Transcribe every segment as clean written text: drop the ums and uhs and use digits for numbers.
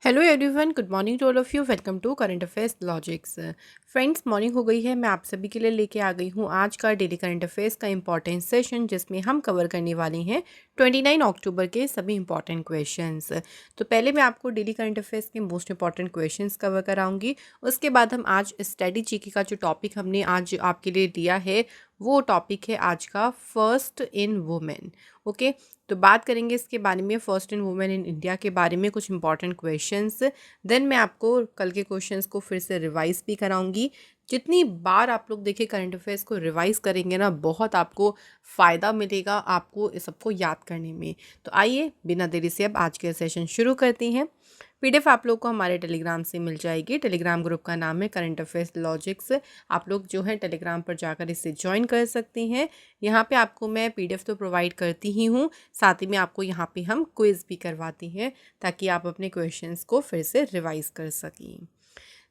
Hello everyone, good morning to all of you. Welcome to current affairs logics. Friends, morning हो गई है। मैं आप सभी के लिए लेके आ गई हूँ आज का डेली करंट अफेयर्स का इंपॉर्टेंट सेशन, जिसमें हम कवर करने वाले हैं 29 अक्टूबर के सभी इंपॉर्टेंट क्वेश्चंस। तो पहले मैं आपको डेली करंट अफेयर्स के मोस्ट इंपॉर्टेंट क्वेश्चंस कवर कराऊंगी। उसके बाद हम आज स्टडी जीके का जो टॉपिक हमने आज आपके लिए लिया है, वो टॉपिक है आज का फर्स्ट इन वुमेन। ओके, तो बात करेंगे इसके बारे में, first in women in India के बारे में, कुछ इंपॉर्टेंट क्वेश्चंस। देन मैं आपको कल के क्वेश्चंस को फिर से रिवाइज भी कराऊंगी। जितनी बार आप लोग देखिए करंट अफेयर्स को रिवाइज करेंगे ना, बहुत आपको फ़ायदा मिलेगा आपको इस सबको याद करने में। तो आइए बिना देरी से अब आज के सेशन शुरू करते हैं। पीडीएफ आप लोग को हमारे टेलीग्राम से मिल जाएगी। टेलीग्राम ग्रुप का नाम है करंट अफेयर्स लॉजिक्स। आप लोग जो है टेलीग्राम पर जाकर इसे ज्वाइन कर सकते हैं। यहाँ पे आपको मैं पीडीएफ तो प्रोवाइड करती ही हूँ, साथ ही में आपको यहाँ पे हम क्विज़ भी करवाते हैं, ताकि आप अपने क्वेश्चंस को फिर से रिवाइज कर सकें।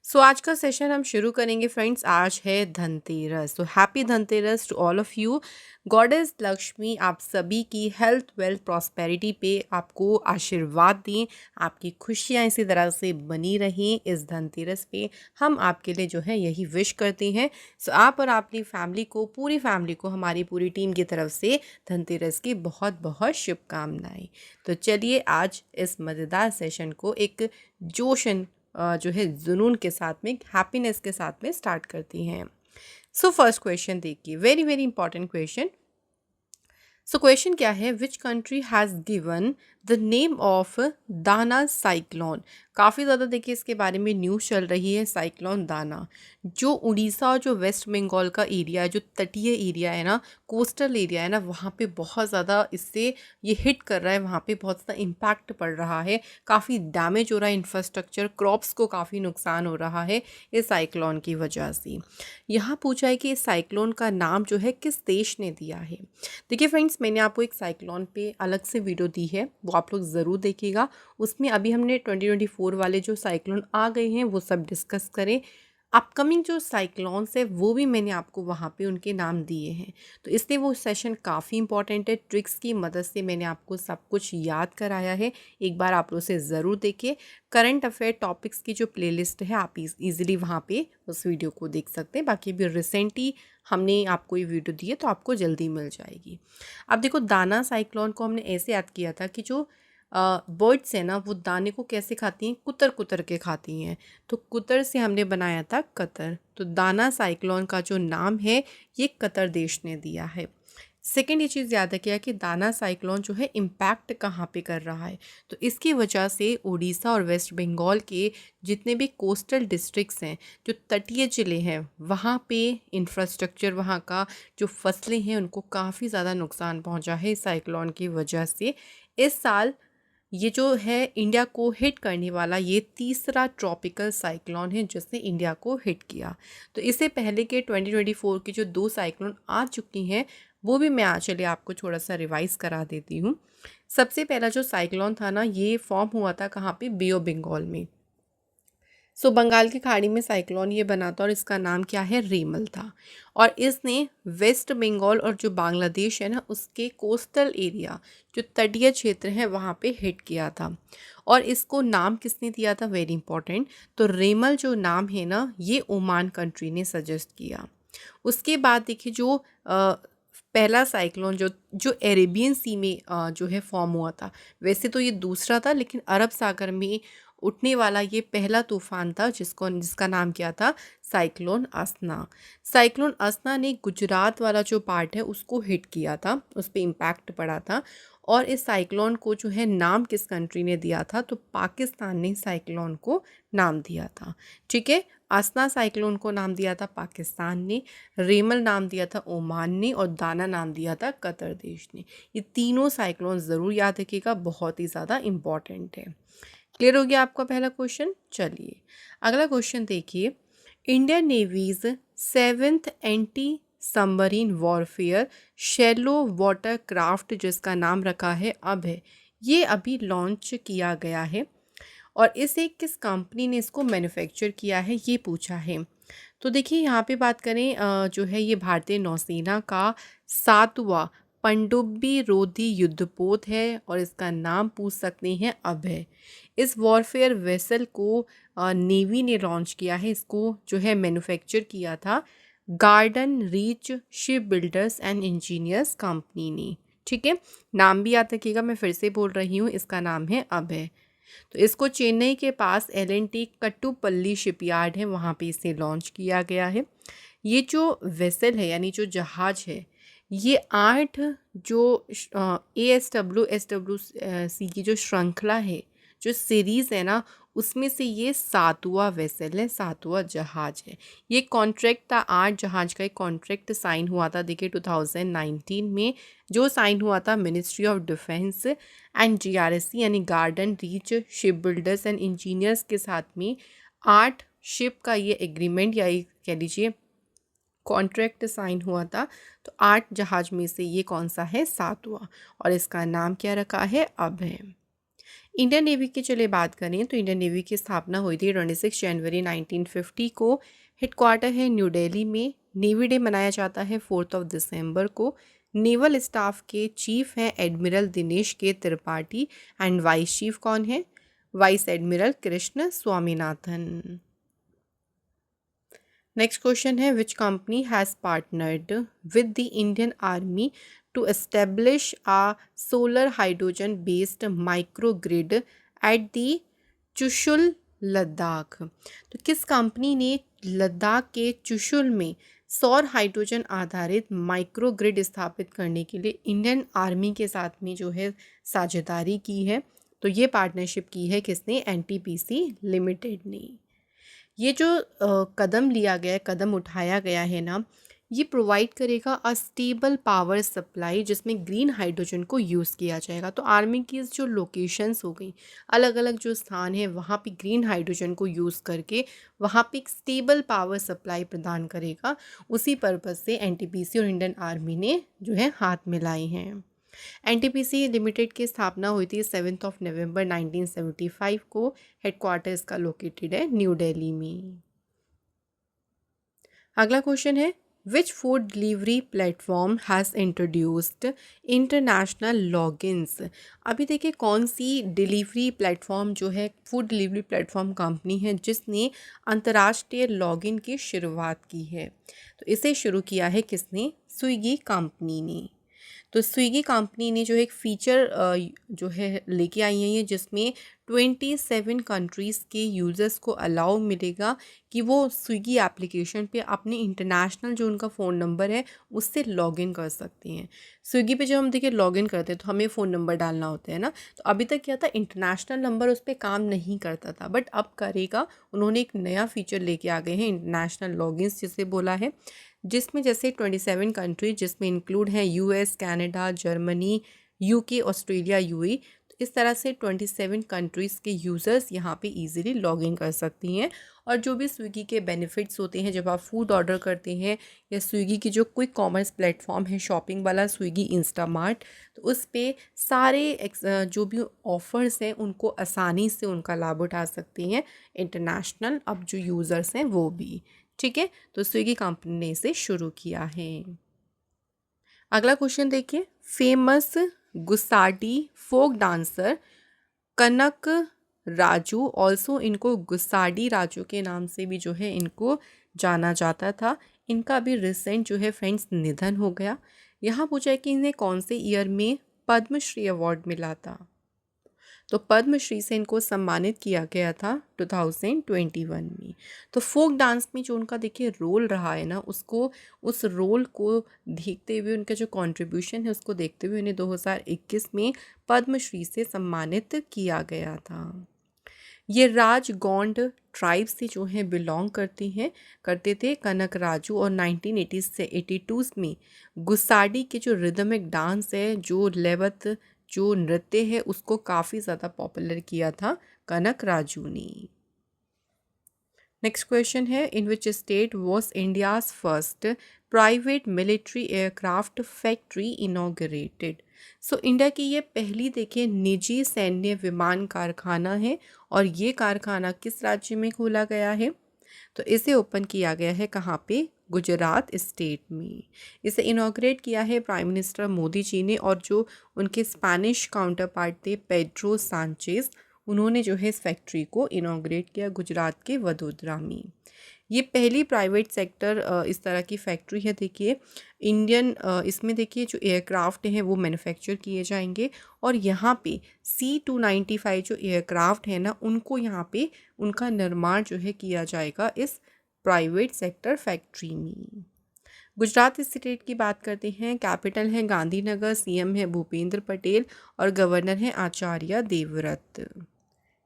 सो आज का सेशन हम शुरू करेंगे फ्रेंड्स। आज है धनतेरस, तो happy Dhanteras to all of you. Goddess Lakshmi आप सभी की हेल्थ, वेल्थ, प्रॉस्पेरिटी पे आपको आशीर्वाद दें, आपकी खुशियाँ इसी तरह से बनी रहें। इस धनतेरस पे हम आपके लिए जो है यही विश करते हैं। सो आप और अपनी फैमिली को, पूरी फैमिली को हमारी पूरी टीम की तरफ से धनतेरस की बहुत बहुत शुभकामनाएं। तो चलिए आज इस मज़ेदार सेशन को एक जोशन जो है जुनून के साथ में, हैप्पीनेस के साथ में स्टार्ट करती हैं। सो फर्स्ट क्वेश्चन देखिए, very very important question. So question क्या है, which country has given the name of दाना साइक्लोन। काफ़ी ज़्यादा देखिए इसके बारे में न्यूज़ चल रही है। साइक्लोन दाना जो उड़ीसा और जो वेस्ट बंगाल का एरिया है, जो तटीय एरिया है ना, कोस्टल एरिया है ना, वहाँ पे बहुत ज़्यादा इससे ये हिट कर रहा है। वहाँ पे बहुत ज़्यादा इम्पैक्ट पड़ रहा है, काफ़ी डैमेज हो रहा है इंफ्रास्ट्रक्चर, क्रॉप्स को काफ़ी नुकसान हो रहा है इस साइक्लोन की वजह से। यहाँ पूछा है कि इस साइक्लोन का नाम जो है किस देश ने दिया है। देखिए फ्रेंड्स, मैंने आपको एक साइक्लोन पे अलग से वीडियो दी है, वो आप लोग ज़रूर देखिएगा। उसमें अभी हमने 2024 वाले जो साइक्लोन आ गए हैं वो सब डिस्कस करें। अपकमिंग जो साइक्लोन्स है वो भी मैंने आपको वहाँ पे उनके नाम दिए हैं। तो इसलिए वो सेशन काफ़ी इंपॉर्टेंट है। ट्रिक्स की मदद से मैंने आपको सब कुछ याद कराया है। एक बार आप लोग उसे ज़रूर देखिए। करंट अफेयर टॉपिक्स की जो प्लेलिस्ट है, आप इजीली वहाँ पे उस वीडियो को देख सकते हैं। बाकी भी रिसेंटली हमने आपको ये वीडियो दी है, तो आपको जल्दी मिल जाएगी। अब देखो, दाना साइक्लोन को हमने ऐसे याद किया था कि जो बर्ड्स है ना, वो दाने को कैसे खाती हैं, कुतर कुतर के खाती हैं। तो कुतर से हमने बनाया था कतर। तो दाना साइक्लोन का जो नाम है ये कतर देश ने दिया है। सेकेंड ये चीज़ याद रखिए कि दाना साइक्लोन जो है इम्पैक्ट कहाँ पे कर रहा है। तो इसकी वजह से उड़ीसा और वेस्ट बंगाल के जितने भी कोस्टल डिस्ट्रिक्ट्स हैं, जो तटीय ज़िले हैं, वहाँ पे इंफ्रास्ट्रक्चर, वहाँ का जो फसलें हैं, उनको काफ़ी ज़्यादा नुकसान पहुँचा है इस साइक्लोन की वजह से। इस साल ये जो है इंडिया को हिट करने वाला ये तीसरा ट्रॉपिकल साइक्लोन है जिसने इंडिया को हिट किया। तो इससे पहले के 2024 की जो 2 साइक्लोन आ चुकी हैं, वो भी मैं आज चलिए आपको थोड़ा सा रिवाइज करा देती हूँ। सबसे पहला जो साइक्लोन था ना, ये फॉर्म हुआ था कहाँ पे, बे ऑफ बंगाल में। सो बंगाल की खाड़ी में साइक्लोन ये बना था और इसका नाम क्या है, रेमल था। और इसने वेस्ट बंगाल और जो बांग्लादेश है ना, उसके कोस्टल एरिया, जो तटीय क्षेत्र है, वहाँ पे हिट किया था। और इसको नाम किसने दिया था, वेरी इंपॉर्टेंट। तो रेमल जो नाम है ना, ये ओमान कंट्री ने सजेस्ट किया। उसके बाद देखिए जो पहला साइक्लोन जो जो अरेबियन सी में जो है फॉर्म हुआ था। वैसे तो ये दूसरा था, लेकिन अरब सागर में उठने वाला ये पहला तूफान था, जिसका नाम क्या था, साइक्लोन अस्ना। साइक्लोन अस्ना ने गुजरात वाला जो पार्ट है उसको हिट किया था, उस पर इम्पैक्ट पड़ा था। और इस साइक्लोन को जो है नाम किस कंट्री ने दिया था, तो पाकिस्तान ने साइक्लोन को नाम दिया था। ठीक है, अस्ना साइक्लोन को नाम दिया था पाकिस्तान ने, रेमल नाम दिया था ओमान ने, और दाना नाम दिया था कतर देश ने। ये तीनों साइक्लोन ज़रूर याद रखिएगा, बहुत ही ज़्यादा इम्पॉर्टेंट है। क्लियर हो गया आपका पहला क्वेश्चन। चलिए अगला क्वेश्चन देखिए। Indian navy's 7th anti submarine warfare shallow water craft, जिसका नाम रखा है अभय, ये अभी लॉन्च किया गया है। और इसे किस कंपनी ने इसको मैन्युफैक्चर किया है, ये पूछा है। तो देखिए यहाँ पे बात करें जो है ये भारतीय नौसेना का 7वां पनडुब्बी रोधी युद्धपोत है और इसका नाम पूछ सकते हैं अभय। इस वॉरफेयर वेसल को नेवी ने लॉन्च किया है, इसको जो है मैन्युफैक्चर किया था garden reach ship builders and engineers company ने। ठीक है, नाम भी याद रखिएगा, मैं फिर से बोल रही हूँ, इसका नाम है अभय। तो इसको चेन्नई के पास एल&टी कट्टुपल्ली शिपयार्ड है, वहाँ पे इसे लॉन्च किया गया है। ये जो वेसल है यानी जो जहाज है, ये 8 जो ASWSWC की जो श्रृंखला है, जो सीरीज़ है ना, उसमें से ये 7वां वेसल है, 7वां जहाज है। ये कॉन्ट्रैक्ट था, 8 जहाज का एक कॉन्ट्रैक्ट साइन हुआ था, देखिए 2019 में, जो साइन हुआ था ministry of defence and GRSC यानी garden reach ship builders and engineers के साथ में 8 शिप का ये एग्रीमेंट या कह लीजिए कॉन्ट्रैक्ट साइन हुआ था। तो 8 जहाज में से ये कौन सा है, 7वां, और इसका नाम क्या रखा है, अभय। इंडियन नेवी की चलिए बात करें तो इंडियन नेवी की स्थापना हुई थी 26 जनवरी 1950 को। हेडक्वार्टर है न्यू दिल्ली में। नेवी डे मनाया जाता है 4 दिसंबर को। नेवल स्टाफ के चीफ हैं admiral Dinesh K Tripathi and vice chief कौन है, vice admiral Krishna Swaminathan. Next question है which company has partnered with the Indian army to establish a solar hydrogen based microgrid at the Chushul Ladakh. तो किस कंपनी ने लद्दाख के चुशुल में सौर हाइड्रोजन आधारित माइक्रोग्रिड स्थापित करने के लिए इंडियन आर्मी के साथ में जो है साझेदारी की है? तो ये पार्टनरशिप की है किसने, NTPC लिमिटेड ने। ये जो कदम लिया गया है, कदम उठाया गया है ना, ये प्रोवाइड करेगा अ स्टेबल पावर सप्लाई जिसमें ग्रीन हाइड्रोजन को यूज़ किया जाएगा। तो आर्मी की जो लोकेशंस हो गई, अलग अलग जो स्थान है, वहाँ पे ग्रीन हाइड्रोजन को यूज़ करके वहाँ पे एक स्टेबल पावर सप्लाई प्रदान करेगा। उसी पर्पज़ से NTPC और इंडियन आर्मी ने जो है हाथ मिलाए हैं। NTPC लिमिटेड की स्थापना हुई थी 7 नवंबर 1975 को। हेडक्वार्टर इसका लोकेटेड है न्यू दिल्ली में। अगला क्वेश्चन है which food delivery platform has introduced international logins. अभी देखिए कौन सी डिलीवरी प्लेटफॉर्म जो है, फूड डिलीवरी प्लेटफॉर्म कंपनी है जिसने अंतर्राष्ट्रीय लॉगिन की शुरुआत की है। तो इसे शुरू किया है किसने, स्विगी कंपनी ने। तो स्विगी कंपनी ने जो एक फ़ीचर जो है लेके आई है ये, जिसमें 27 कंट्रीज़ के यूज़र्स को अलाउ मिलेगा कि वो स्विगी एप्लीकेशन पे अपने इंटरनेशनल जो उनका फ़ोन नंबर है उससे लॉगिन कर सकते हैं। स्विगी पे जब हम देखिए लॉगिन करते हैं तो हमें फ़ोन नंबर डालना होता है ना, तो अभी तक क्या था, इंटरनेशनल नंबर उस पर काम नहीं करता था, बट अब करेगा। उन्होंने एक नया फ़ीचर लेके आ गए हैं, इंटरनेशनल लॉगिन्स जिसे बोला है, जिसमें जैसे 27 कंट्री जिसमें इंक्लूड हैं US, Canada, Germany, UK, Australia, UAE। तो इस तरह से 27 कंट्रीज़ के यूज़र्स यहाँ पे इजीली लॉगिन कर सकती हैं। और जो भी स्विगी के बेनिफिट्स होते हैं जब आप फूड ऑर्डर करते हैं, या स्विगी की जो क्विक कॉमर्स प्लेटफॉर्म है शॉपिंग वाला स्विगी इंस्टामार्ट, तो उस पर सारे जो भी ऑफ़र्स हैं उनको आसानी से उनका लाभ उठा सकती हैं इंटरनेशनल अब जो यूज़र्स हैं वो भी। ठीक है, तो स्विगी कंपनी ने इसे शुरू किया है। अगला क्वेश्चन देखिए, फेमस गुसाडी फोक डांसर कनक राजू, ऑल्सो इनको गुसाडी राजू के नाम से भी जो है इनको जाना जाता था। इनका भी रिसेंट जो है फ्रेंड्स निधन हो गया। यहाँ पूछा है कि इन्हें कौन से ईयर में पद्मश्री अवार्ड मिला था। तो पद्मश्री से इनको सम्मानित किया गया था 2021 में। तो फोक डांस में जो उनका देखिए रोल रहा है ना, उसको, उस रोल को देखते हुए, उनका जो कंट्रीब्यूशन है उसको देखते हुए उन्हें 2021 में पद्मश्री से सम्मानित किया गया था। ये राजगौंड ट्राइब से जो है बिलोंग करते थे कनक राजू, और 1980 से 82 में गुसाडी के जो रिदमिक डांस है, जो लेवत जो नृत्य है, उसको काफ़ी ज़्यादा पॉपुलर किया था कनक राजू ने। नेक्स्ट क्वेश्चन है in which state was India's first private military aircraft factory inaugurated. So India की ये पहली देखिए निजी सैन्य विमान कारखाना है, और ये कारखाना किस राज्य में खोला गया है, तो इसे ओपन किया गया है कहाँ पे? गुजरात स्टेट में। इसे इनॉग्रेट किया है प्राइम मिनिस्टर मोदी जी ने, और जो उनके स्पेनिश काउंटर पार्ट थे पेड्रो सांचेज, उन्होंने जो है इस फैक्ट्री को इनॉग्रेट किया गुजरात के वडोदरा में। ये पहली प्राइवेट सेक्टर इस तरह की फैक्ट्री है। देखिए इंडियन इसमें देखिए जो एयरक्राफ्ट हैं वो मैन्युफैक्चर किए जाएंगे, और यहाँ पे C-295 जो एयरक्राफ्ट है ना, उनको यहाँ पे उनका निर्माण जो है किया जाएगा इस प्राइवेट सेक्टर फैक्ट्री में। गुजरात स्टेट की बात करते हैं। कैपिटल है गांधीनगर, सीएम है भूपेंद्र पटेल, और गवर्नर है आचार्य देवव्रत।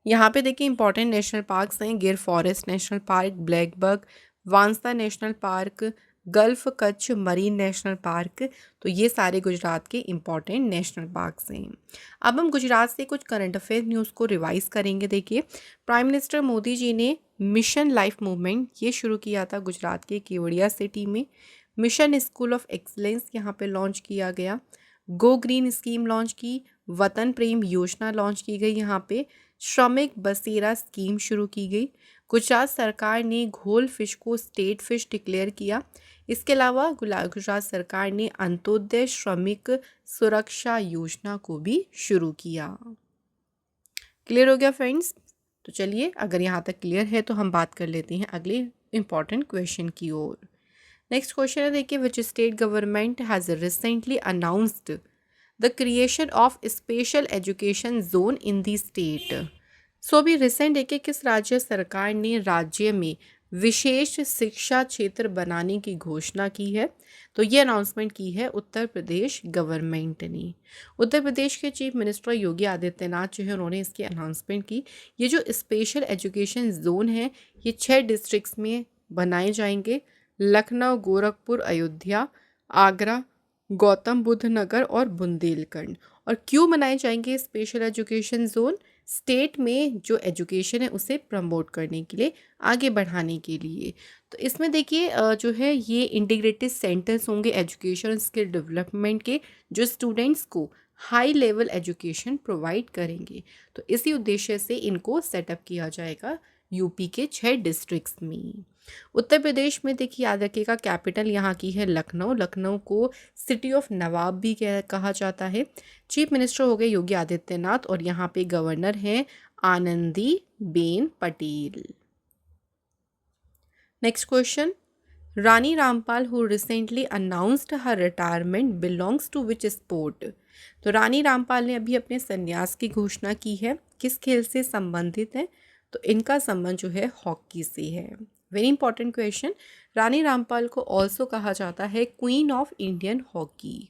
यहाँ पे देखिए इंपॉर्टेंट नेशनल पार्क्स हैं। Gir forest national park, black buck, Vansda national park, gulf Kutch marine national park. तो ये सारे गुजरात के इंपॉर्टेंट नेशनल पार्क्स हैं। अब हम गुजरात से कुछ करंट अफेयर न्यूज़ को रिवाइज करेंगे। देखिए प्राइम मिनिस्टर मोदी जी ने मिशन लाइफ मूवमेंट ये शुरू किया था गुजरात के केवड़िया सिटी में। मिशन स्कूल ऑफ एक्सलेंस यहाँ पे लॉन्च किया गया। गो ग्रीन स्कीम लॉन्च की। वतन प्रेम योजना लॉन्च की गई। यहाँ पे श्रमिक बसेरा स्कीम शुरू की गई। गुजरात सरकार ने घोल फिश को स्टेट फिश डिक्लेयर किया। इसके अलावा गुजरात सरकार ने अंत्योदय श्रमिक सुरक्षा योजना को भी शुरू किया। क्लियर हो गया फ्रेंड्स? तो चलिए अगर यहाँ तक क्लियर है तो हम बात कर लेते हैं अगले इंपॉर्टेंट क्वेश्चन की ओर। नेक्स्ट क्वेश्चन है देखिए, which state government has recently announced the creation of special education zone in the state. So अभी रिसेंट है कि किस राज्य सरकार ने राज्य में विशेष शिक्षा क्षेत्र बनाने की घोषणा की है? तो ये अनाउंसमेंट की है उत्तर प्रदेश गवर्नमेंट ने। उत्तर प्रदेश के चीफ मिनिस्टर योगी आदित्यनाथ जो है उन्होंने इसकी अनाउंसमेंट की। ये जो स्पेशल एजुकेशन जोन है ये 6 डिस्ट्रिक्ट्स में बनाए जाएंगे। लखनऊ, गोरखपुर, अयोध्या, आगरा, गौतम बुद्ध नगर और बुंदेलखंड। और क्यों बनाए जाएंगे स्पेशल एजुकेशन जोन? स्टेट में जो एजुकेशन है उसे प्रमोट करने के लिए, आगे बढ़ाने के लिए। तो इसमें देखिए जो है ये इंटीग्रेटेड सेंटर्स होंगे एजुकेशन स्किल डेवलपमेंट के, जो स्टूडेंट्स को हाई लेवल एजुकेशन प्रोवाइड करेंगे। तो इसी उद्देश्य से इनको सेटअप किया जाएगा यूपी के 6 डिस्ट्रिक्ट्स में। उत्तर प्रदेश में देखिए याद रखिएगा कैपिटल यहाँ की है लखनऊ। लखनऊ को सिटी ऑफ नवाब भी कहा जाता है। चीफ मिनिस्टर हो गए योगी आदित्यनाथ, और यहाँ पे गवर्नर हैं Anandi Ben Patel. Next question, Rani Rampal who recently announced her retirement belongs to which sport. तो रानी रामपाल ने अभी अपने संन्यास की घोषणा की है। किस खेल से संबंधित है? तो इनका संबंध जो है हॉकी से है। Very important question. Rani Rampal को ऑल्सो कहा जाता है क्वीन ऑफ इंडियन हॉकी।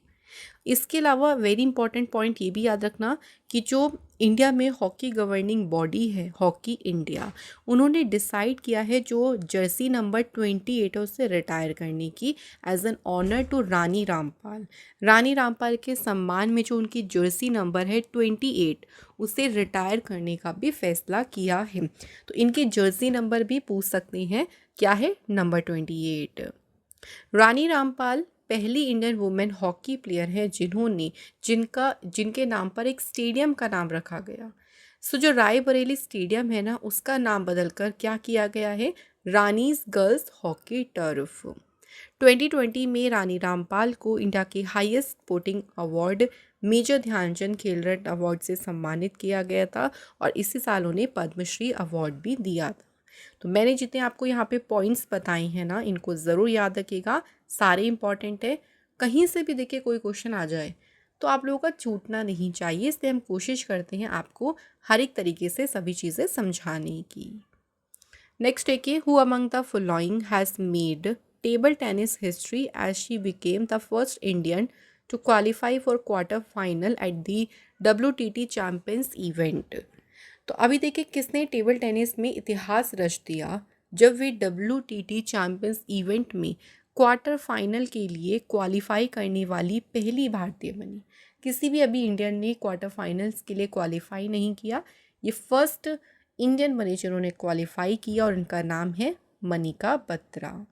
इसके अलावा वेरी इंपॉर्टेंट पॉइंट ये भी याद रखना कि जो इंडिया में हॉकी गवर्निंग बॉडी है हॉकी इंडिया, उन्होंने डिसाइड किया है जो जर्सी नंबर 28 है उसे रिटायर करने की as an honour to Rani Rampal. Rani Rampal के सम्मान में जो उनकी जर्सी नंबर है 28 उसे रिटायर करने का भी फैसला किया है। तो इनकी जर्सी नंबर भी पूछ सकते हैं, क्या है? नंबर 28। रानी रामपाल पहली इंडियन वुमेन हॉकी प्लेयर है जिनके नाम पर एक स्टेडियम का नाम रखा गया। सो जो रायबरेली स्टेडियम है ना, उसका नाम बदलकर क्या किया गया है? Rani's girls hockey turf. 2020 में रानी रामपाल को इंडिया के highest sporting award major Dhyan Chand Khel Ratna award से सम्मानित किया गया था, और इसी साल उन्हें पद्मश्री अवार्ड भी दिया था। तो मैंने जितने आपको यहाँ पे पॉइंट्स बताए हैं ना, इनको ज़रूर याद रखिएगा, सारे इंपॉर्टेंट है। कहीं से भी देखिए कोई क्वेश्चन आ जाए तो आप लोगों का छूटना नहीं चाहिए, इसलिए हम कोशिश करते हैं आपको हर एक तरीके से सभी चीज़ें समझाने की। नेक्स्ट देखिए, who among the following has made table tennis history as she became the first Indian to qualify for quarter final at the WTT champions event. तो अभी देखिए किसने टेबल टेनिस में इतिहास रच दिया जब वे WTT चैम्पियंस इवेंट में क्वार्टर फाइनल के लिए क्वालिफाई करने वाली पहली भारतीय बनी। किसी भी अभी इंडियन ने क्वार्टर फाइनल्स के लिए क्वालिफाई नहीं किया, ये फर्स्ट इंडियन बने जिन्होंने क्वालिफाई किया, और इनका नाम है मनिका बत्रा।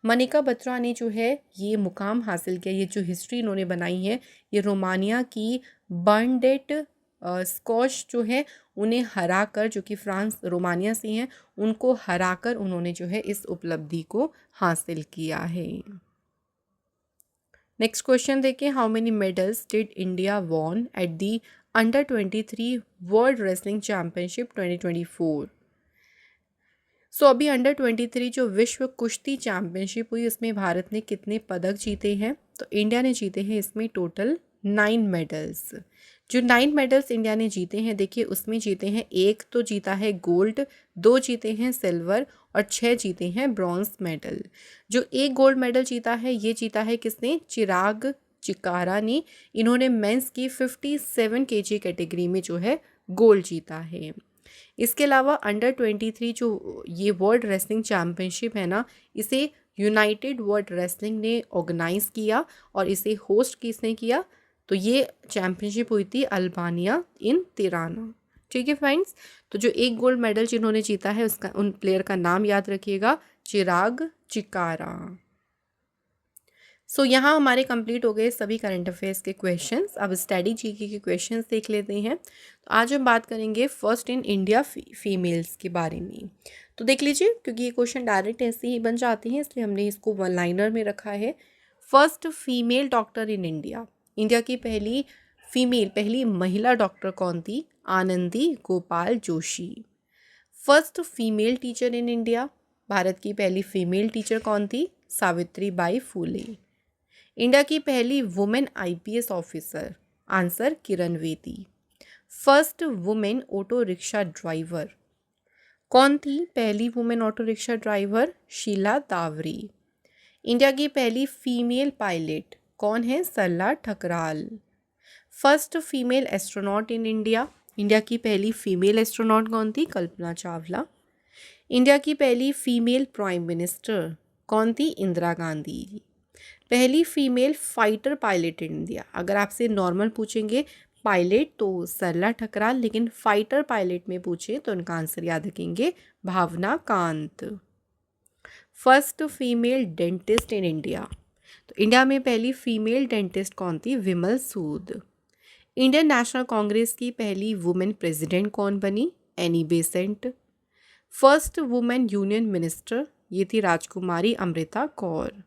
मनिका बत्रा ने जो है ये मुकाम हासिल किया, ये जो हिस्ट्री इन्होंने बनाई है, ये रोमानिया की बर्नडेट स्कॉच जो है उन्हें हराकर, जो कि फ्रांस रोमानिया से हैं, उनको हराकर उन्होंने जो है इस उपलब्धि को हासिल किया है। नेक्स्ट क्वेश्चन देखिए, how many medals did India won at the under 23 world wrestling championship 2024। सो अभी अंडर 23 जो विश्व कुश्ती चैंपियनशिप हुई उसमें भारत ने कितने पदक जीते हैं? तो इंडिया ने जीते हैं इसमें टोटल 9 मेडल्स। जो 9 मेडल्स इंडिया ने जीते हैं, देखिए उसमें जीते हैं, एक तो जीता है गोल्ड, 2 जीते हैं सिल्वर और 6 जीते हैं ब्रॉन्ज मेडल। जो एक गोल्ड मेडल जीता है ये जीता है किसने? चिराग चिकारा ने। इन्होंने मेंस की 57 केजी कैटेगरी में जो है गोल्ड जीता है। इसके अलावा अंडर 23 जो ये वर्ल्ड रेसलिंग चैम्पियनशिप है ना, इसे यूनाइटेड वर्ल्ड रेसलिंग ने ऑर्गेनाइज किया और इसे होस्ट किसने किया? तो ये चैम्पियनशिप हुई थी अल्बानिया इन तिराना। ठीक है फ्रेंड्स, तो जो एक गोल्ड मेडल जिन्होंने जीता है उसका, उन प्लेयर का नाम याद रखिएगा, चिराग चिकारा। सो यहाँ हमारे कंप्लीट हो गए सभी करंट अफेयर्स के क्वेश्चंस। अब स्टडी जीके के क्वेश्चंस देख लेते हैं। तो आज हम बात करेंगे फर्स्ट इन इंडिया फीमेल्स के बारे में। तो देख लीजिए, क्योंकि ये क्वेश्चन डायरेक्ट ऐसे ही बन जाते हैं इसलिए हमने इसको वन लाइनर में रखा है। फर्स्ट फीमेल डॉक्टर इन इंडिया, इंडिया की पहली महिला डॉक्टर कौन थी? Anandi Gopal Joshi. First female teacher in India, Bharat की पहली फीमेल टीचर कौन थी? सावित्रीबाई फूले। इंडिया की पहली women IPS officer, answer Kiran Bedi. First women auto rickshaw driver कौन थी? पहली women auto rickshaw driver Sheela Dawari. India की पहली फीमेल पायलट कौन है? Sarla Thakral. First female astronaut in India, India की पहली फीमेल एस्ट्रोनॉट कौन थी? कल्पना चावला। इंडिया की पहली फीमेल प्राइम मिनिस्टर कौन थी? इंदिरा गांधी। पहली female fighter pilot in India, अगर आपसे नॉर्मल पूछेंगे पायलट तो सरला ठकराल, लेकिन फाइटर पायलट में पूछे तो उनका आंसर याद रखेंगे Bhawana Kanth. First female dentist in India, तो इंडिया में पहली फीमेल डेंटिस्ट कौन थी? Vimal Sood. Indian National Congress की पहली वुमेन प्रेसिडेंट कौन बनी? Annie Besant. First women union minister ये थी राजकुमारी अमृता कौर।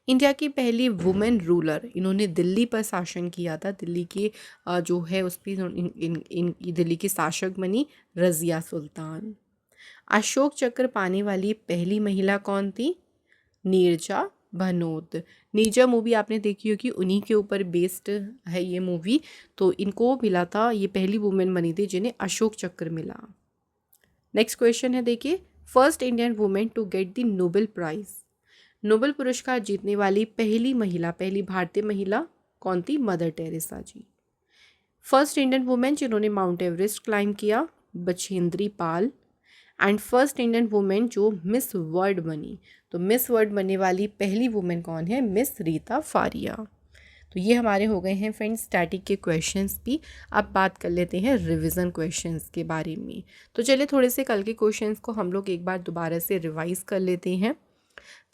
इंडिया की पहली वुमेन रूलर, इन्होंने दिल्ली पर शासन किया था, दिल्ली के जो है उस पर दिल्ली की शासक बनी रज़िया सुल्तान। अशोक चक्र पाने वाली पहली महिला कौन थी? नीरजा भनोत। नीरजा मूवी आपने देखी होगी, उन्हीं के ऊपर बेस्ड है ये मूवी। तो इनको मिला था, ये पहली वुमेन बनी थी जिन्हें अशोक चक्र मिला। नेक्स्ट क्वेश्चन है देखिए, first Indian women to get the Nobel prize, Nobel पुरस्कार जीतने वाली पहली भारतीय महिला कौन थी? Mother Teresa ji. First Indian women जिन्होंने माउंट एवरेस्ट क्लाइंब किया, Bachendri Pal. And first Indian women जो मिस वर्ल्ड बनी, तो मिस वर्ल्ड बनने वाली पहली वुमेन कौन है? मिस रीता फारिया। तो ये हमारे हो गए हैं फ्रेंड्स स्टैटिक के क्वेश्चंस भी। अब बात कर लेते हैं रिवीजन क्वेश्चंस के बारे में। तो चलिए थोड़े से कल के क्वेश्चंस को हम लोग एक बार दोबारा से रिवाइज कर लेते हैं।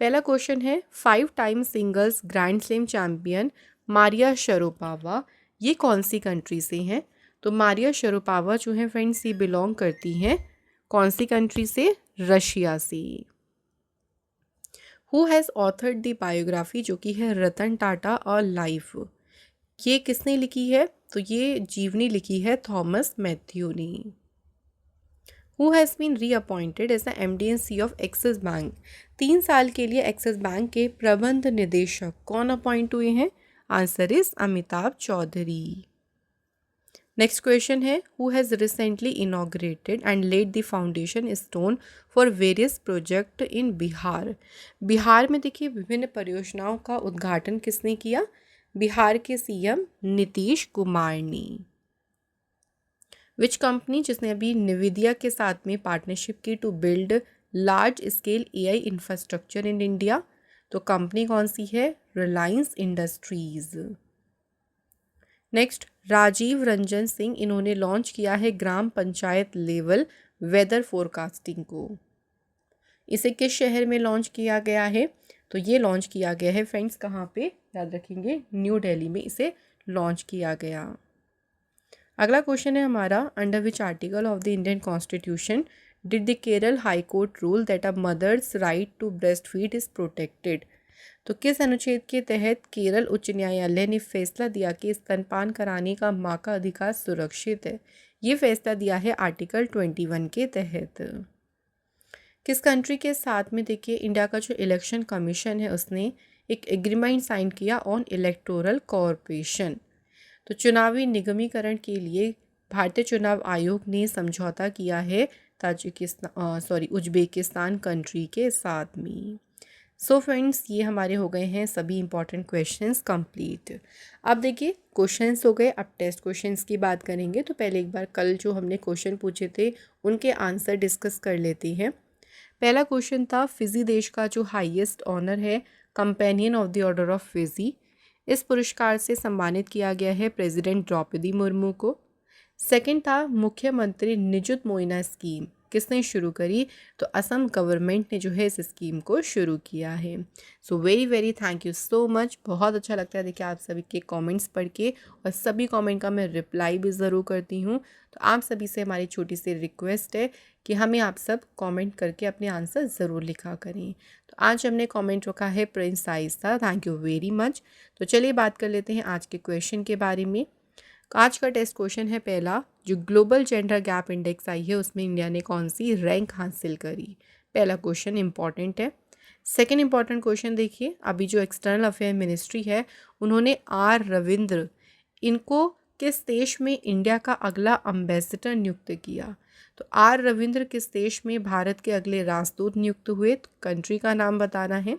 पहला क्वेश्चन है, 5 time singles grand slam champion Maria Sharapova ये कौन सी कंट्री से हैं? तो मारिया शरापोवा जो है फ्रेंड्स ये बिलोंग करती हैं कौन सी कंट्री से? रशिया से। Who has authored the biography जो कि है रतन टाटा और लाइफ, ये किसने लिखी है? तो ये जीवनी लिखी है थॉमस मैथ्यू ने। Who has been reappointed as the MD and C of Axis bank, 3 साल के लिए एक्सिस बैंक के प्रबंध निदेशक कौन अपॉइंट हुए हैं? Answer is Amitabh Chaudhary. Next question है, who has recently inaugurated and laid the foundation stone for various project in Bihar, Bihar में देखिए विभिन्न परियोजनाओं का उद्घाटन किसने किया? बिहार के सीएम नीतीश कुमार ने। विच कंपनी जिसने अभी निविदिया के साथ में पार्टनरशिप की to build large scale AI infrastructure in India, तो कंपनी कौन सी है? Reliance Industries. Next, Rajiv Ranjan Singh इन्होंने लॉन्च किया है gram panchayat level weather forecasting को, इसे किस शहर में लॉन्च किया गया है? तो ये लॉन्च किया गया है फ्रेंड्स कहाँ पे? याद रखेंगे न्यू दिल्ली में इसे लॉन्च किया गया। अगला क्वेश्चन है हमारा, under which article of the Indian constitution did the Kerala high court rule that a mother's right to breast feed is protected. तो किस अनुच्छेद के तहत केरल उच्च न्यायालय ने फैसला दिया कि स्तनपान कराने का माँ का अधिकार सुरक्षित है। ये फैसला दिया है आर्टिकल 21 के तहत। किस कंट्री के साथ में देखिए इंडिया का जो इलेक्शन कमीशन है उसने एक एग्रीमेंट साइन किया ऑन इलेक्टोरल कॉरपोरेशन। तो चुनावी निगमीकरण के लिए भारतीय चुनाव आयोग ने समझौता किया है उज्बेकिस्तान कंट्री के साथ में। सो फ्रेंड्स, ये हमारे हो गए हैं सभी इंपॉर्टेंट क्वेश्चंस कंप्लीट। अब देखिए क्वेश्चंस हो गए, अब टेस्ट क्वेश्चंस की बात करेंगे। तो पहले एक बार कल जो हमने क्वेश्चन पूछे थे उनके आंसर डिस्कस कर लेते हैं। पहला क्वेश्चन था, फिजी देश का जो हाईएस्ट ऑनर है companion of the order of Fiji, इस पुरस्कार से सम्मानित किया गया है प्रेसिडेंट द्रौपदी मुर्मू को। सेकंड था, मुख्यमंत्री निजुत मोइना स्कीम किसने शुरू करी, तो असम गवर्नमेंट ने जो है इस स्कीम को शुरू किया है। So very very thank you so much. बहुत अच्छा लगता है देखिए आप सभी के कमेंट्स पढ़ के, और सभी कमेंट का मैं रिप्लाई भी ज़रूर करती हूँ। तो आप सभी से हमारी छोटी सी रिक्वेस्ट है कि हमें आप सब कमेंट करके अपने आंसर ज़रूर लिखा करें। तो आज हमने कमेंट रखा है Prince Aista, thank you very much. तो चलिए बात कर लेते हैं आज के क्वेश्चन के बारे में। आज का टेस्ट क्वेश्चन है पहला, जो ग्लोबल जेंडर गैप इंडेक्स आई है उसमें इंडिया ने कौन सी रैंक हासिल करी। पहला क्वेश्चन इंपॉर्टेंट है। सेकंड इंपॉर्टेंट क्वेश्चन देखिए, अभी जो एक्सटर्नल अफेयर मिनिस्ट्री है उन्होंने आर रविंद्र इनको किस देश में इंडिया का अगला अम्बेसडर नियुक्त किया। तो आर रविंद्र किस देश में भारत के अगले राजदूत नियुक्त हुए, तो कंट्री का नाम बताना है।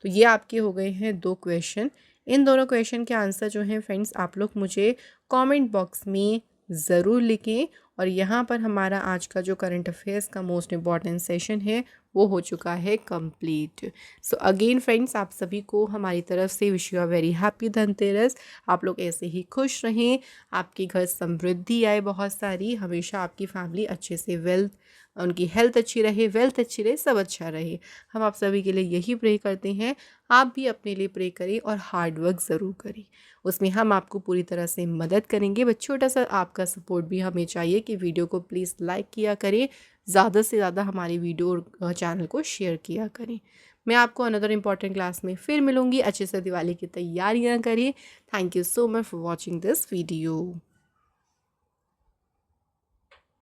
तो ये आपके हो गए हैं 2 क्वेश्चन। इन दोनों क्वेश्चन के आंसर जो हैं फ्रेंड्स आप लोग मुझे कमेंट बॉक्स में ज़रूर लिखें। और यहाँ पर हमारा आज का जो करंट अफेयर्स का मोस्ट इम्पॉर्टेंट सेशन है वो हो चुका है कंप्लीट। सो अगेन फ्रेंड्स, आप सभी को हमारी तरफ से wish you a very happy Dhanteras. आप लोग ऐसे ही खुश रहें, आपके घर समृद्धि आए बहुत सारी, हमेशा आपकी फैमिली अच्छे से उनकी हेल्थ अच्छी रहे, वेल्थ अच्छी रहे, सब अच्छा रहे। हम आप सभी के लिए यही प्रे करते हैं। आप भी अपने लिए प्रे करें और हार्ड वर्क ज़रूर करें, उसमें हम आपको पूरी तरह से मदद करेंगे। बस छोटा सा आपका सपोर्ट भी हमें चाहिए कि वीडियो को प्लीज़ लाइक किया करें, ज़्यादा से ज़्यादा हमारी वीडियो और चैनल को शेयर किया करें। मैं आपको अनदर इम्पॉर्टेंट क्लास में फिर मिलूँगी। अच्छे से दिवाली की तैयारियाँ करें। Thank you so much for watching this video.